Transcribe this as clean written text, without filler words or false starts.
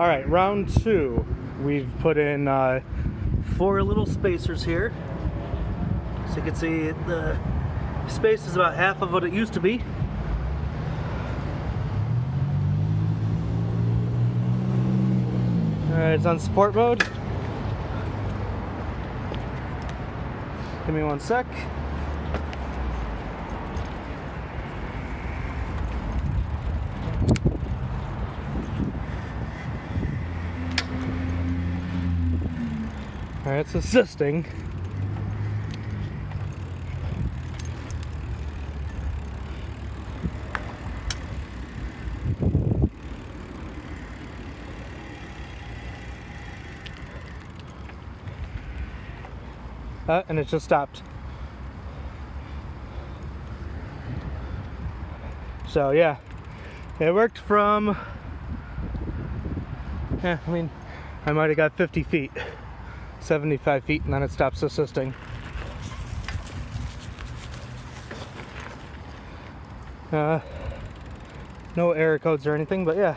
All right, round two. We've put in 4 little spacers here. So you can see the space is about half of what it used to be. All right, it's on sport mode. Give me one sec. All right, it's assisting. And it just stopped. So yeah, it worked from, I mean, I might have got 50 feet, 75 feet, and then it stops assisting. No error codes or anything, but yeah.